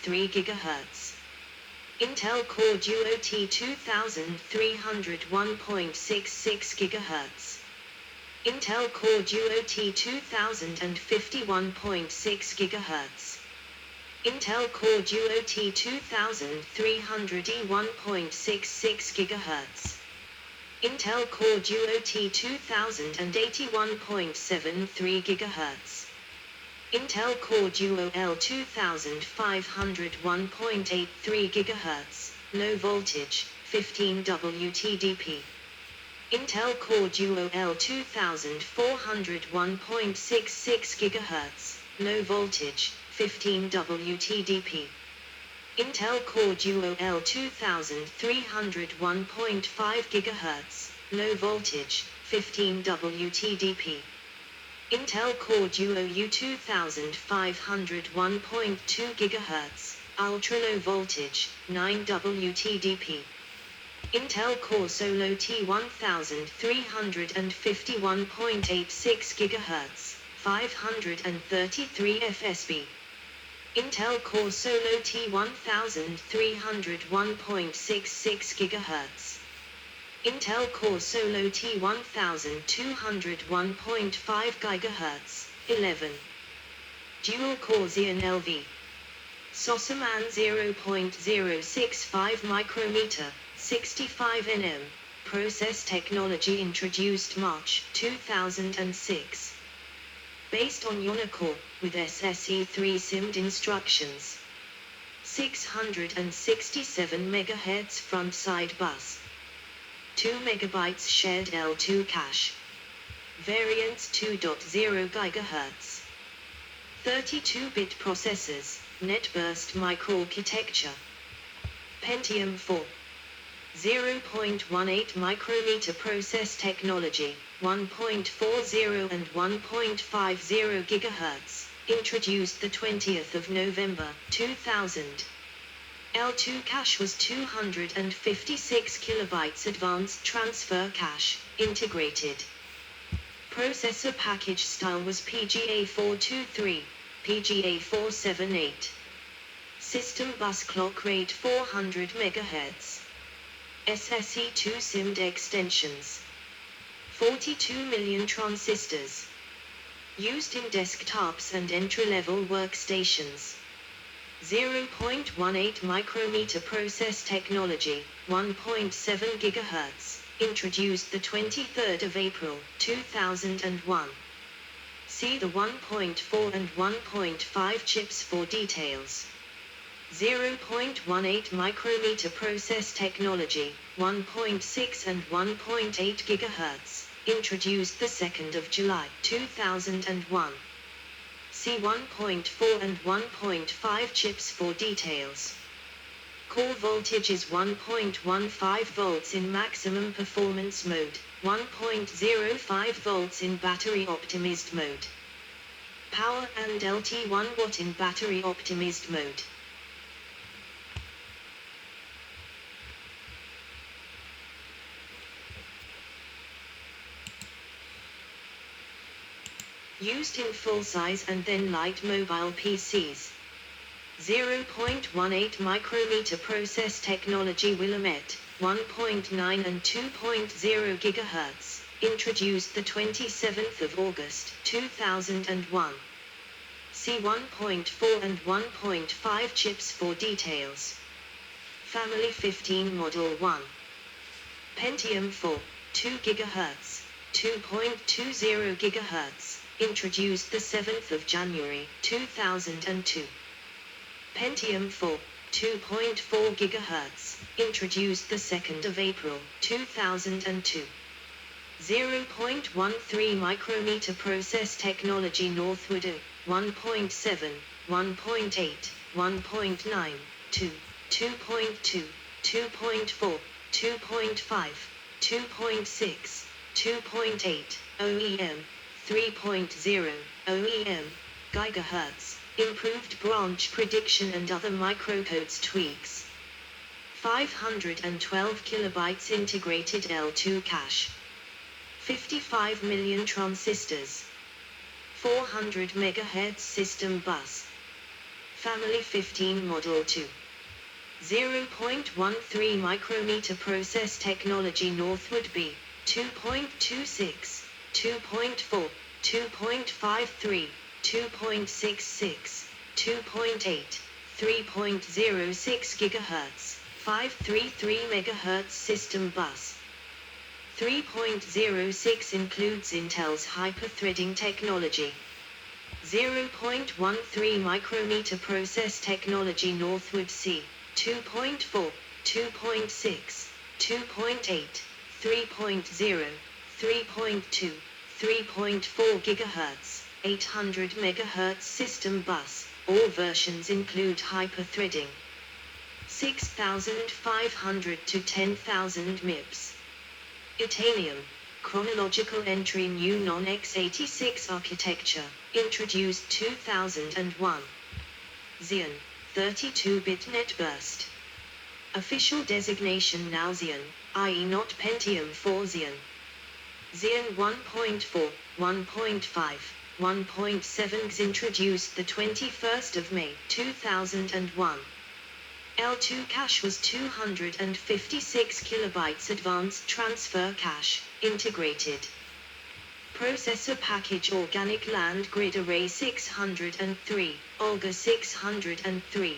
GHz. Intel Core Duo T2300 1.66 GHz. Intel Core Duo T2050 1.6 GHz. Intel Core Duo T2300E 1.66 GHz. Intel Core Duo T2080 1.73 GHz. Intel Core Duo L2500 1.83 GHz, low voltage, 15 WTDP. Intel Core Duo L2400 1.66 GHz, low voltage, 15 WTDP. Intel Core Duo L2300 1.5 GHz, low voltage, 15 WTDP. Intel Core Duo U2500 1.2 GHz, ultra-low voltage, 9 WTDP. Intel Core Solo T1350 1.86 GHz, 533 FSB. Intel Core Solo T1300 1.66 GHz. Intel Core Solo T1200 1.5 GHz, 11. Dual Core Xeon LV. Sossaman 0.065 micrometer, 65 nm. Process technology introduced March 2006. Based on Unicore, with SSE3 SIMD instructions. 667 MHz front-side bus. 2 MB shared L2 cache. Variants 2.0 GHz. 32-bit processors, NetBurst microarchitecture. Pentium 4. 0.18 micrometer process technology, 1.40 and 1.50 GHz, introduced the 20th of November, 2000. L2 cache was 256 kilobytes advanced transfer cache, integrated. Processor package style was PGA423, PGA478. System bus clock rate 400 MHz. SSE2 SIMD extensions. 42 million transistors. Used in desktops and entry-level workstations. 0.18 micrometer process technology, 1.7 GHz, introduced the 23rd of April, 2001. See the 1.4 and 1.5 chips for details. 0.18 micrometer process technology, 1.6 and 1.8 GHz, introduced the 2nd of July, 2001. See 1.4 and 1.5 chips for details. Core voltage is 1.15 volts in maximum performance mode, 1.05 volts in battery optimized mode. Power and LT 1 watt in battery optimized mode. Used in full-size and then light mobile PCs. 0.18 micrometer process technology Willamette, 1.9 and 2.0 GHz, introduced the 27th of August, 2001. See 1.4 and 1.5 chips for details. Family 15 Model 1. Pentium 4, 2 GHz, 2.20 GHz. Introduced the 7th of January, 2002. Pentium 4, 2.4 GHz, introduced the 2nd of April, 2002. 0.13 micrometer process technology Northwood 1.7, 1.8, 1.9, 2, 2.2, 2.4, 2.5, 2.6, 2.8, OEM, 3.0, OEM, GHz, improved branch prediction and other microcodes tweaks. 512 kilobytes integrated L2 cache. 55 million transistors. 400 MHz system bus. Family 15 Model 2. 0.13 micrometer process technology Northwood B, 2.26, 2.4, 2.53, 2.66, 2.8, 3.06 GHz, 533 MHz system bus. 3.06 includes Intel's hyper-threading technology. 0.13 micrometer process technology Northwood C, 2.4, 2.6, 2.8, 3.0, 3.2, 3.4 GHz, 800 MHz system bus. All versions include hyper-threading. 6,500 to 10,000 MIPS. Itanium, chronological entry new non-x86 architecture, introduced 2001. Xeon, 32-bit netburst. Official designation now Xeon, i.e. not Pentium 4 Xeon. Xeon 1.4, 1.5, 1.7 introduced the 21st of May 2001. L2 cache was 256 kilobytes advanced transfer cache, integrated. Processor package organic land grid array 603, Olga 603.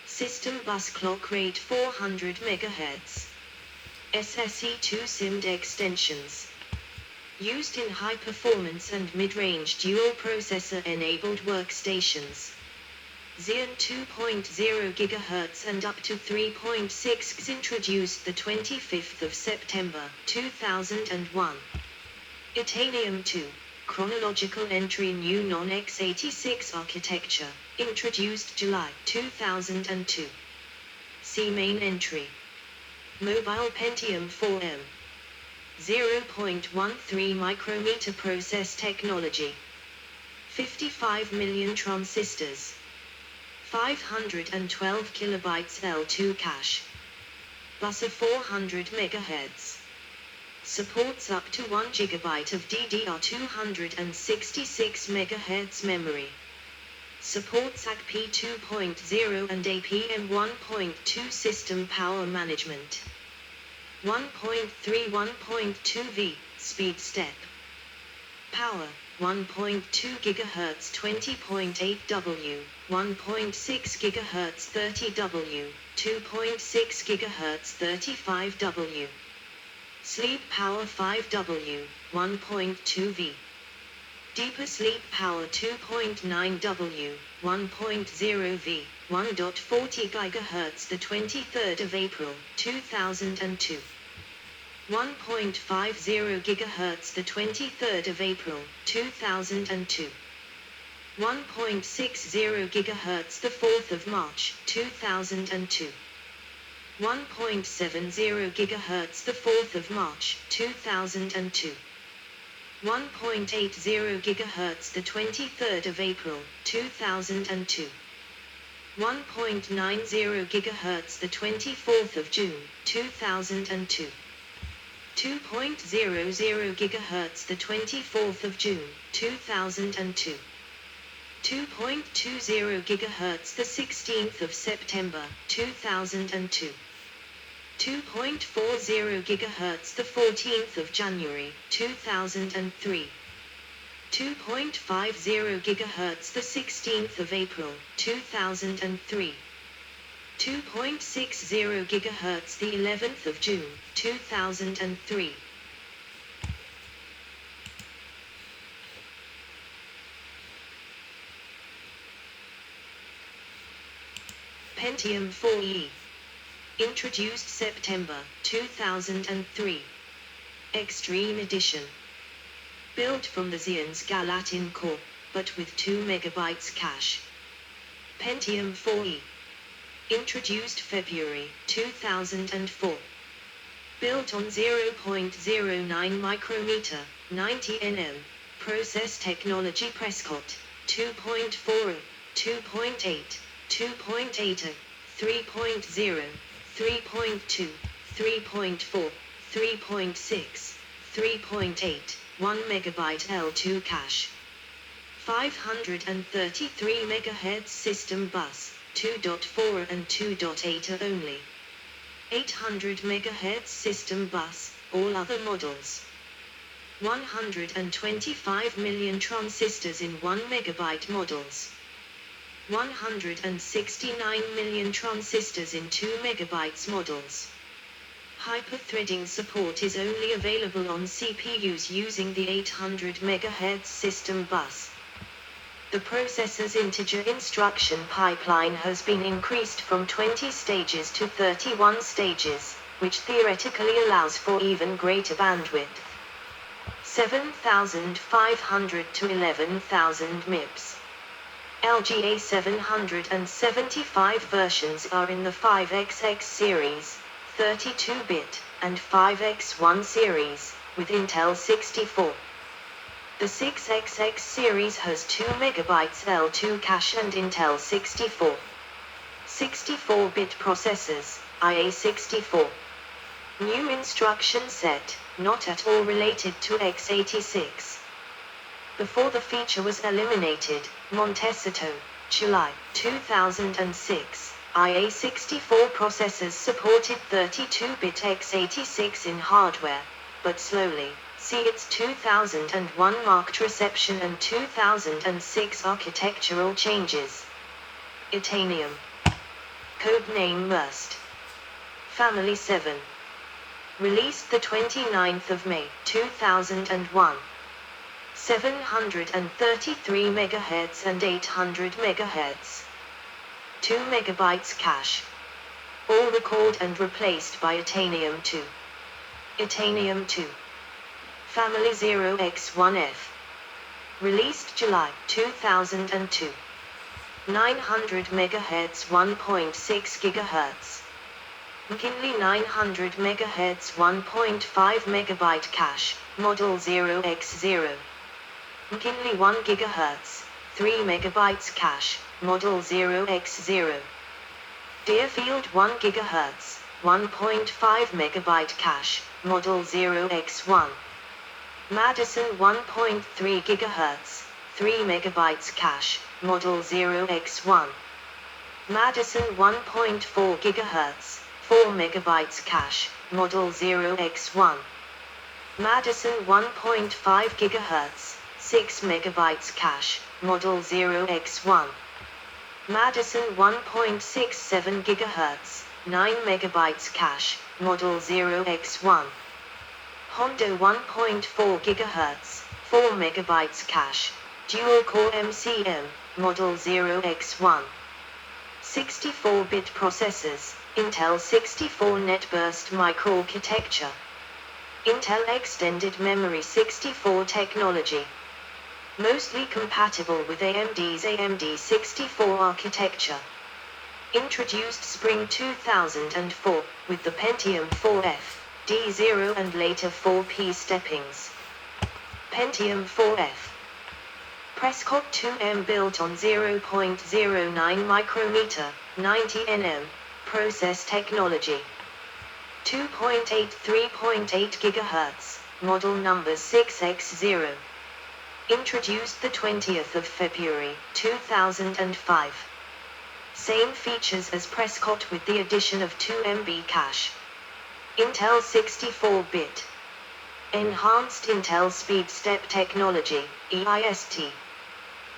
System bus clock rate 400 MHz. SSE2 SIMD extensions. Used in high performance and mid-range dual processor enabled workstations. Xeon 2.0 GHz and up to 3.6 GHz introduced the 25th of September 2001. Itanium 2, chronological entry new non-x86 architecture, introduced July 2002. See main entry. Mobile Pentium 4M. 0.13 micrometer process technology. 55 million transistors. 512 kilobytes L2 cache. Bus of 400 MHz. Supports up to 1 GB of DDR266 MHz memory. Supports ACP 2.0 and APM 1.2 system power management. 1.3 1.2 V, speed step. Power, 1.2 GHz 20.8 W, 1.6 GHz 30 W, 2.6 GHz 35 W. Sleep power 5 W, 1.2 V. Deeper sleep power 2.9 W, 1.0 V, 1.40 GHz the 23rd of April, 2002. 1.50 GHz the 23rd of April, 2002. 1.60 GHz the 4th of March, 2002. 1.70 GHz the 4th of March, 2002. 1.80 GHz the 23rd of April, 2002. 1.90 GHz the 24th of June, 2002. 2.00 GHz the 24th of June, 2002. 2.20 GHz the 16th of September, 2002. 2.40 GHz the 14th of January, 2003. 2.50 GHz the 16th of April, 2003. 2.60 GHz the 11th of June, 2003. Pentium 4e. Introduced September 2003. Extreme Edition. Built from the Xeon's Gallatin core, but with 2 MB cache. Pentium 4e. Introduced February 2004. Built on 0.09 micrometer, 90 nm, process technology Prescott, 2.40, 2.8, 2.80, 3.0, 3.2, 3.4, 3.6, 3.8, 1 MB L2 cache. 533 MHz system bus, 2.4 and 2.8 are only. 800 MHz system bus, all other models. 125 million transistors in 1 megabyte models. 169 million transistors in 2 megabytes models. Hyperthreading support is only available on CPUs using the 800 MHz system bus. The processor's integer instruction pipeline has been increased from 20 stages to 31 stages, which theoretically allows for even greater bandwidth. 7,500 to 11,000 MIPS. LGA 775 versions are in the 5XX series, 32-bit, and 5X1 series, with Intel 64. The 6XX series has 2 MB L2 cache and Intel 64. 64-bit processors, IA64. New instruction set, not at all related to x86. Before the feature was eliminated, Montecito, July 2006, IA64 processors supported 32-bit x86 in hardware, but slowly. See its 2001 marked reception and 2006 architectural changes. Itanium. Codename Murst. Family 7. Released the 29th of May 2001. 733 MHz and 800 MHz. 2 MB cache. All recalled and replaced by Itanium 2. Itanium 2. Family 0x1F. Released July 2002. 900 MHz 1.6 GHz. McKinley 900 MHz 1.5 MB cache, Model 0x0. McKinley 1 GHz, 3 MB cache, Model 0x0. Deerfield 1 GHz, 1.5 MB cache, Model 0x1. Madison 1.3 GHz, 3 MB cache, Model 0x1. Madison 1.4 GHz, 4 MB cache, Model 0x1. Madison 1.5 GHz, 6 MB cache, Model 0x1. Madison 1.67 GHz, 9 MB cache, Model 0x1. Hondo 1.4 GHz, 4 MB cache, dual-core MCM, Model 0x1. 64-bit processors, Intel 64 NetBurst microarchitecture. Intel Extended Memory 64 technology. Mostly compatible with AMD's AMD 64 architecture. Introduced spring 2004, with the Pentium 4F, D0 and later 4P steppings. Pentium 4F. Prescott 2M built on 0.09 micrometer, 90 nm, process technology. 2.8 3.8 GHz, model number 6X0. Introduced the 20th of February, 2005. Same features as Prescott with the addition of 2 MB cache. Intel 64-bit. Enhanced Intel Speed Step Technology, EIST.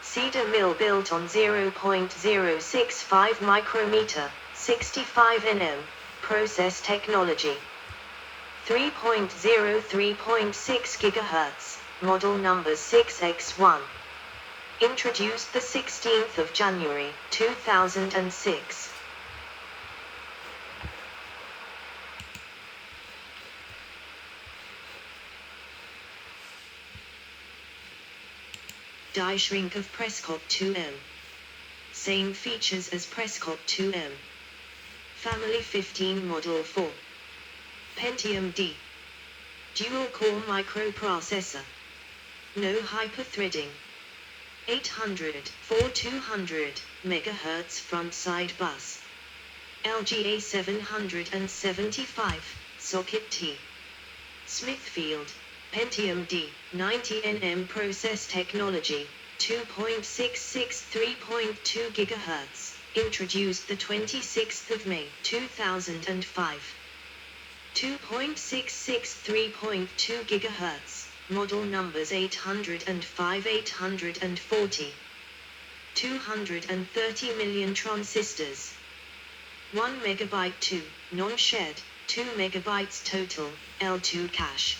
Cedar Mill built on 0.065 micrometer, 65 nm, process technology. 3.0 3.6 GHz, model number 6X1. Introduced the 16th of January, 2006. Die shrink of Prescott 2M. Same features as Prescott 2M. Family 15 Model 4. Pentium D. Dual-core microprocessor. No hyperthreading. 800 4200 MHz front-side bus. LGA 775, socket T. Smithfield, Pentium D, 90 nm process technology, 2.663.2 GHz, introduced the 26th of May 2005. 2.663.2 GHz, model numbers 805, 840. 230 million transistors. 1 megabyte to, non-shared, 2 megabytes total, L2 cache.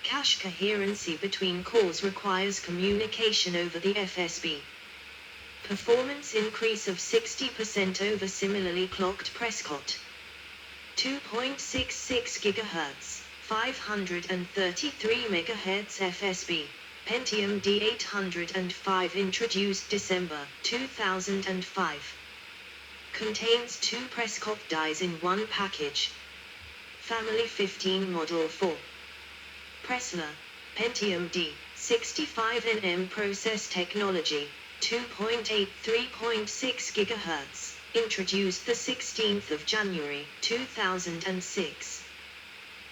Cache coherency between cores requires communication over the FSB. Performance increase of 60% over similarly clocked Prescott. 2.66 GHz, 533 MHz FSB. Pentium D805 introduced December 2005. Contains 2 Prescott dies in one package. Family 15 Model 4. Presler, Pentium D65nm process technology, 2.83.6 GHz, introduced the 16th of January 2006.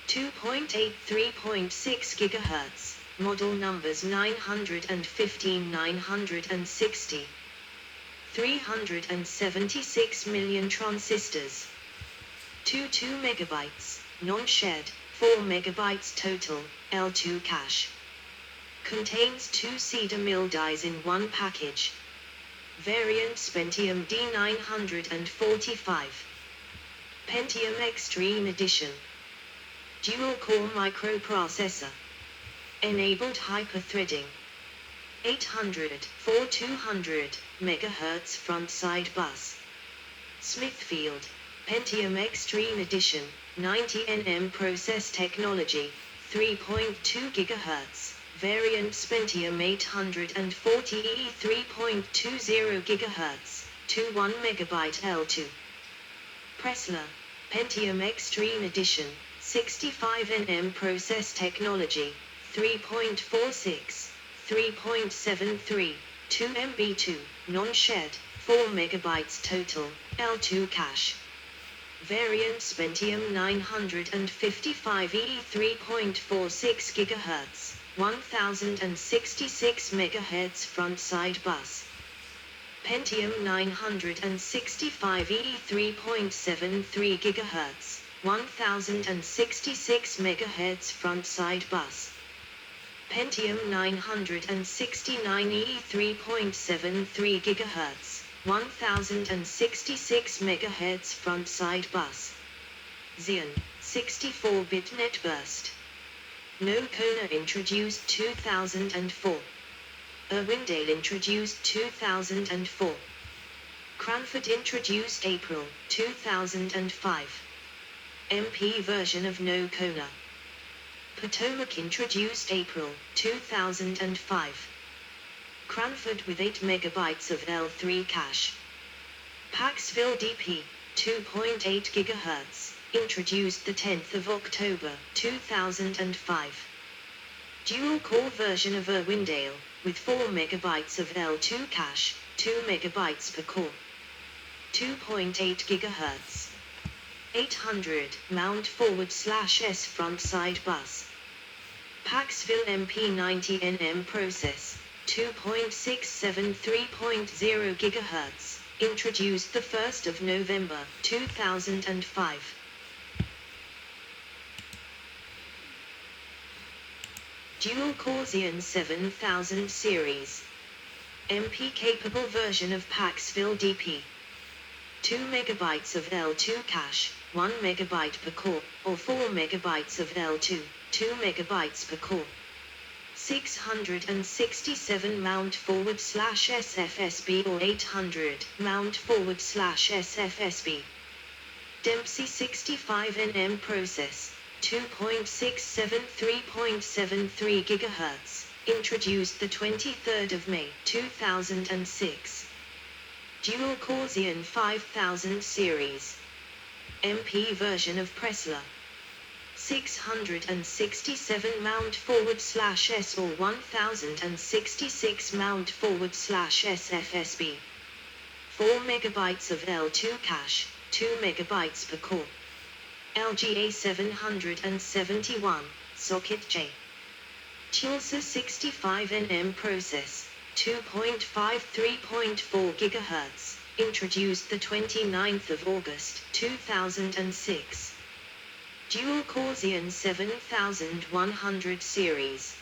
2.83.6 GHz, model numbers 915, 960. 376 million transistors. 2 megabytes, non-shared, 4 megabytes total, L2 cache. Contains 2 Cedar Mill dies in one package. Variants Pentium D945. Pentium Extreme Edition. Dual-core microprocessor. Enabled hyper-threading. 800/200 MHz front-side bus. Smithfield, Pentium Extreme Edition, 90nm process technology, 3.2 GHz, variants Pentium 840E 3.20 GHz, 21 MB L2. Presler, Pentium Extreme Edition, 65nm process technology, 3.46, 3.73, 2 MB2, non-shared, 4 megabytes total, L2 cache. Variants Pentium 955E 3.46 GHz, 1066 MHz front-side bus. Pentium 965E 3.73 GHz, 1066 MHz front-side bus. Pentium 969E 3.73 GHz, 1066 MHz front-side bus. Xeon, 64-bit net burst. Nocona introduced 2004. Irwindale introduced 2004. Cranford introduced April 2005. MP version of Nocona. Potomac introduced April 2005. Cranford with 8 megabytes of L3 cache. Paxville DP, 2.8 GHz, introduced the 10th of October 2005. Dual-core version of Irwindale, with 4 megabytes of L2 cache, 2 megabytes per core. 2.8 GHz. 800 mount /S front-side bus. Paxville MP90nm process, 2.673.0 GHz, introduced the 1st of November 2005. Dual-core Xeon 7000 series. MP-capable version of Paxville DP. 2 megabytes of L2 cache, 1 megabyte per core, or 4 megabytes of L2, 2 megabytes per core. 667 mount /SFSB or 800 mount /SFSB. Dempsey 65nm process, 2.673.73 GHz, introduced the 23rd of May 2006. Dual-core Xeon 5000 series. MP version of Presler. 667 mount /S or 1066 mount /SFSB. 4 megabytes of L2 cache, 2 megabytes per core. LGA 771, socket J. Tulsa 65nm process, 2.53.4 GHz, introduced the 29th of August 2006. Dual-core Xeon 7100 series.